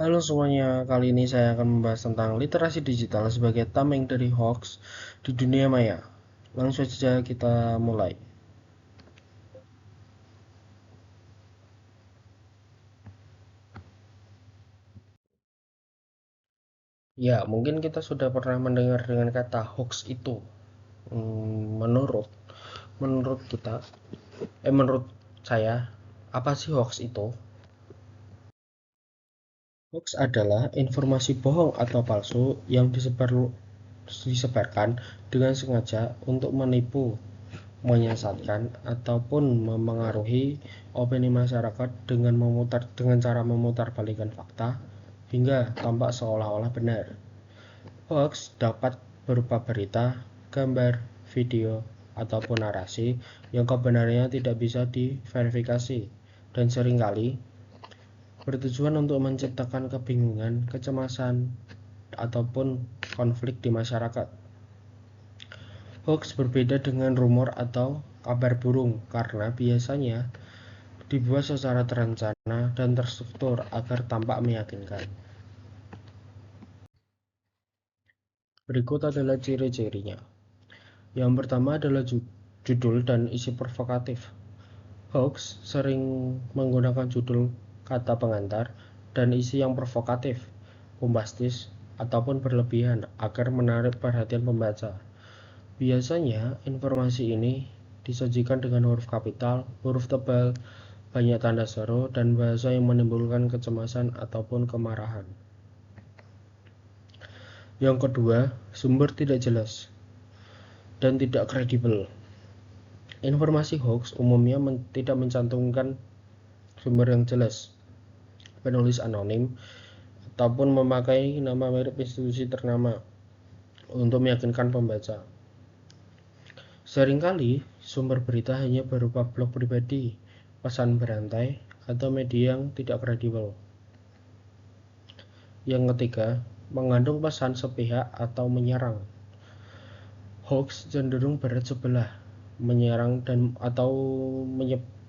Halo semuanya, kali ini saya akan membahas tentang literasi digital sebagai tameng dari hoax di dunia maya. Langsung saja kita mulai. Ya, mungkin kita sudah pernah mendengar dengan kata hoax itu. Menurut kita, menurut saya, apa sih hoax itu? Hoax adalah informasi bohong atau palsu yang disebarkan dengan sengaja untuk menipu, menyesatkan ataupun memengaruhi opini masyarakat dengan cara memutarbalikkan fakta hingga tampak seolah-olah benar. Hoax dapat berupa berita, gambar, video, ataupun narasi yang kebenarannya tidak bisa diverifikasi dan seringkali bertujuan untuk menciptakan kebingungan, kecemasan, ataupun konflik di masyarakat. Hoax berbeda dengan rumor atau kabar burung karena biasanya dibuat secara terencana dan terstruktur agar tampak meyakinkan. Berikut adalah ciri-cirinya. Yang pertama adalah judul dan isi provokatif. Hoax sering menggunakan judul, kata pengantar, dan isi yang provokatif, bombastis, ataupun berlebihan agar menarik perhatian pembaca. Biasanya, informasi ini disajikan dengan huruf kapital, huruf tebal, banyak tanda seru, dan bahasa yang menimbulkan kecemasan ataupun kemarahan. Yang kedua, sumber tidak jelas dan tidak kredibel. Informasi hoax umumnya tidak mencantumkan sumber yang jelas, penulis anonim, ataupun memakai nama merek institusi ternama untuk meyakinkan pembaca. Seringkali, sumber berita hanya berupa blog pribadi, pesan berantai, atau media yang tidak kredibel. Yang ketiga, mengandung pesan sepihak atau menyerang. Hoax cenderung berat sebelah, menyerang dan atau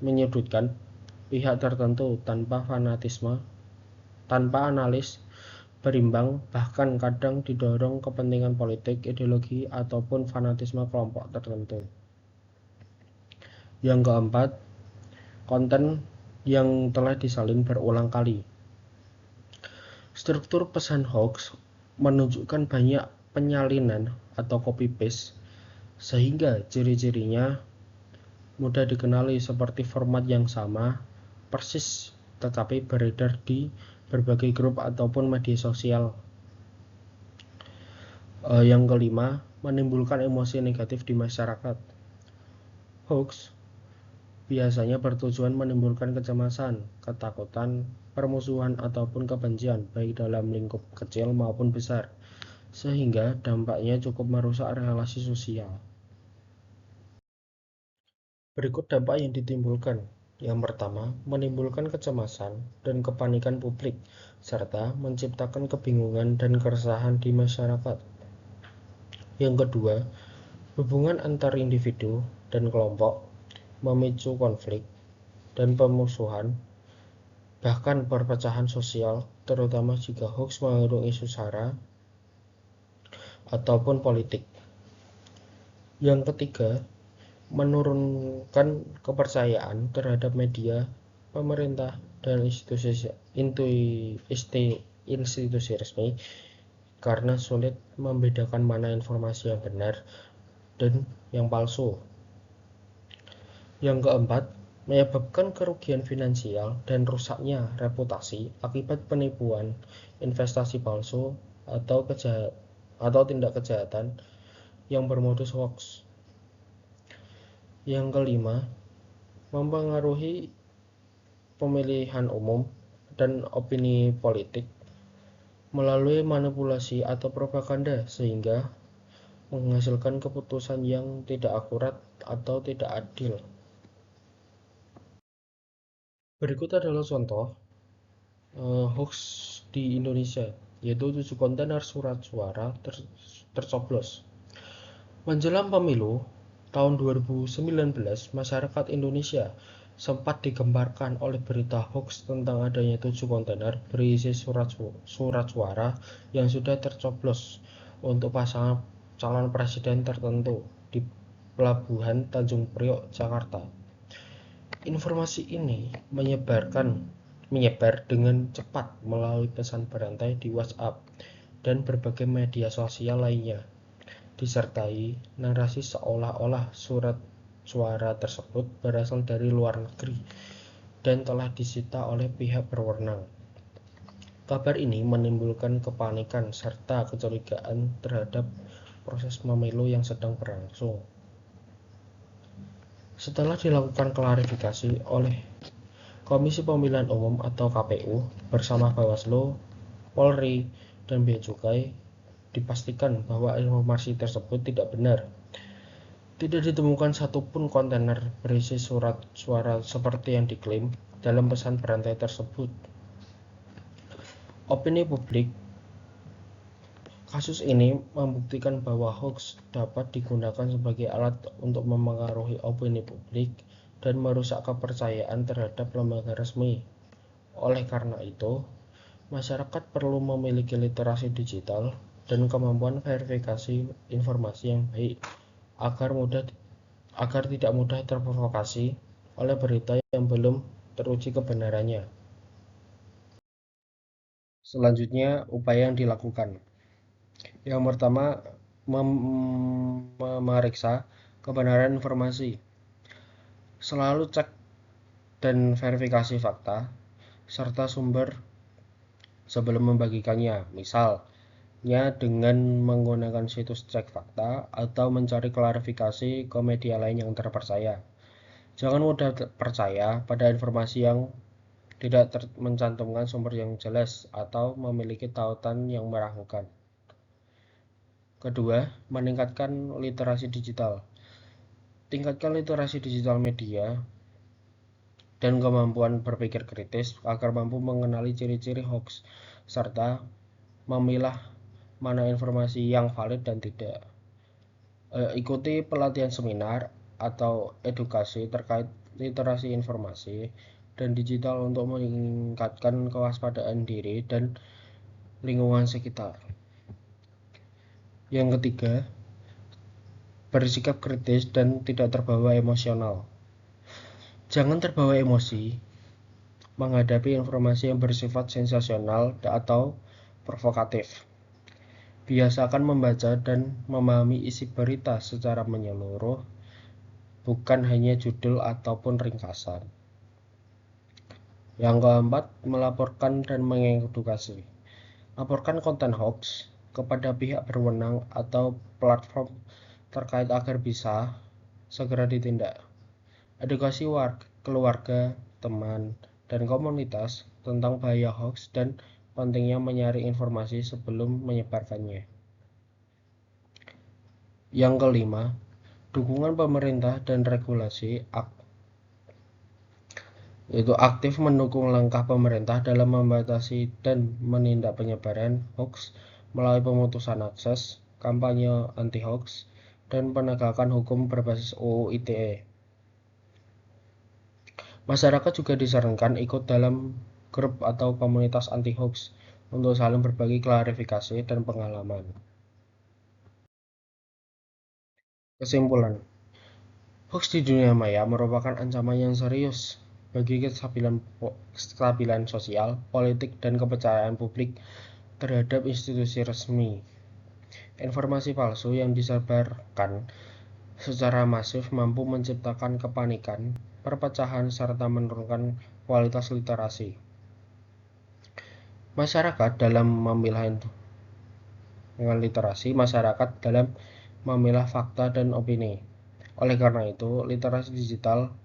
menyudutkan pihak tertentu tanpa analis berimbang, bahkan kadang didorong kepentingan politik, ideologi, ataupun fanatisme kelompok tertentu. Yang keempat, konten yang telah disalin berulang kali. Struktur pesan hoax menunjukkan banyak penyalinan atau copy paste sehingga ciri-cirinya mudah dikenali seperti format yang sama persis tetapi beredar di berbagai grup ataupun media sosial. Yang kelima, menimbulkan emosi negatif di masyarakat. Hoax biasanya bertujuan menimbulkan kecemasan, ketakutan, permusuhan, ataupun kebencian, baik dalam lingkup kecil maupun besar, sehingga dampaknya cukup merusak relasi sosial. Berikut dampak yang ditimbulkan. Yang pertama, menimbulkan kecemasan dan kepanikan publik, serta menciptakan kebingungan dan keresahan di masyarakat. Yang kedua, hubungan antar individu dan kelompok memicu konflik dan pemusuhan, bahkan perpecahan sosial, terutama jika hoax mengandung isu sara ataupun politik. Yang ketiga, menurunkan kepercayaan terhadap media, pemerintah, dan institusi resmi karena sulit membedakan mana informasi yang benar dan yang palsu. Yang keempat, menyebabkan kerugian finansial dan rusaknya reputasi akibat penipuan, investasi palsu, atau tindak kejahatan yang bermodus hoax. Yang kelima, mempengaruhi pemilihan umum dan opini politik melalui manipulasi atau propaganda sehingga menghasilkan keputusan yang tidak akurat atau tidak adil. Berikut adalah contoh hoax di Indonesia, yaitu 7 kontainer surat suara tercoblos. Menjelang pemilu tahun 2019, masyarakat Indonesia sempat digemparkan oleh berita hoax tentang adanya 7 kontainer berisi surat suara yang sudah tercoblos untuk pasangan calon presiden tertentu di Pelabuhan Tanjung Priok, Jakarta. Informasi ini menyebar dengan cepat melalui pesan berantai di WhatsApp dan berbagai media sosial lainnya, disertai narasi seolah-olah surat suara tersebut berasal dari luar negeri dan telah disita oleh pihak berwenang. Kabar ini menimbulkan kepanikan serta kecurigaan terhadap proses pemilu yang sedang berlangsung. Setelah dilakukan klarifikasi oleh Komisi Pemilihan Umum atau KPU bersama Bawaslu, Polri, dan Bea Cukai, dipastikan bahwa informasi tersebut tidak benar. Tidak ditemukan satupun kontainer berisi surat suara seperti yang diklaim dalam pesan berantai tersebut. Opini publik. Kasus ini membuktikan bahwa hoax dapat digunakan sebagai alat untuk memengaruhi opini publik dan merusak kepercayaan terhadap lembaga resmi. Oleh karena itu, masyarakat perlu memiliki literasi digital dan kemampuan verifikasi informasi yang baik agar tidak mudah terprovokasi oleh berita yang belum teruji kebenarannya. Selanjutnya, upaya yang dilakukan. Yang pertama, memeriksa kebenaran informasi. Selalu cek dan verifikasi fakta serta sumber sebelum membagikannya. Misalnya dengan menggunakan situs cek fakta atau mencari klarifikasi ke media lain yang terpercaya. Jangan mudah percaya pada informasi yang tidak mencantumkan sumber yang jelas atau memiliki tautan yang meragukan. Kedua, meningkatkan literasi digital. Tingkatkan literasi digital media dan kemampuan berpikir kritis agar mampu mengenali ciri-ciri hoax serta memilah mana informasi yang valid dan tidak. Ikuti pelatihan seminar atau edukasi terkait literasi informasi dan digital untuk meningkatkan kewaspadaan diri dan lingkungan sekitar. Yang ketiga, bersikap kritis dan tidak terbawa emosional. Jangan terbawa emosi menghadapi informasi yang bersifat sensasional atau provokatif. Biasakan membaca dan memahami isi berita secara menyeluruh, bukan hanya judul ataupun ringkasan. Yang keempat, melaporkan dan mengedukasi. Laporkan konten hoax kepada pihak berwenang atau platform terkait agar bisa segera ditindak. Edukasi keluarga, teman, dan komunitas tentang bahaya hoax dan pentingnya menyaring informasi sebelum menyebarkannya. Yang kelima, dukungan pemerintah dan regulasi yaitu aktif mendukung langkah pemerintah dalam membatasi dan menindak penyebaran hoax melalui pemutusan akses, kampanye anti-hoax, dan penegakan hukum berbasis UU ITE. Masyarakat juga disarankan ikut dalam grup atau komunitas anti-hoax untuk saling berbagi klarifikasi dan pengalaman. Kesimpulan, hoax di dunia maya merupakan ancaman yang serius bagi kestabilan sosial, politik, dan kepercayaan publik terhadap institusi resmi. Informasi palsu yang disebarkan secara masif mampu menciptakan kepanikan, perpecahan, serta menurunkan kualitas literasi masyarakat dalam memilah fakta dan opini. Oleh karena itu, literasi digital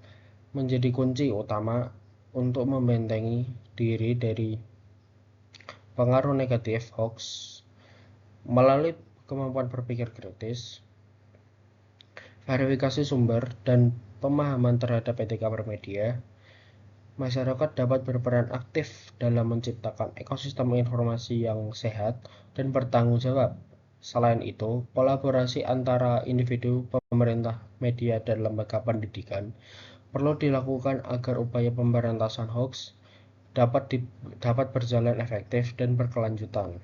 menjadi kunci utama untuk membentengi diri dari pengaruh negatif hoax. Melalui kemampuan berpikir kritis, verifikasi sumber, dan pemahaman terhadap etika bermedia, masyarakat dapat berperan aktif dalam menciptakan ekosistem informasi yang sehat dan bertanggung jawab. Selain itu, kolaborasi antara individu, pemerintah, media, dan lembaga pendidikan perlu dilakukan agar upaya pemberantasan hoaks dapat berjalan efektif dan berkelanjutan.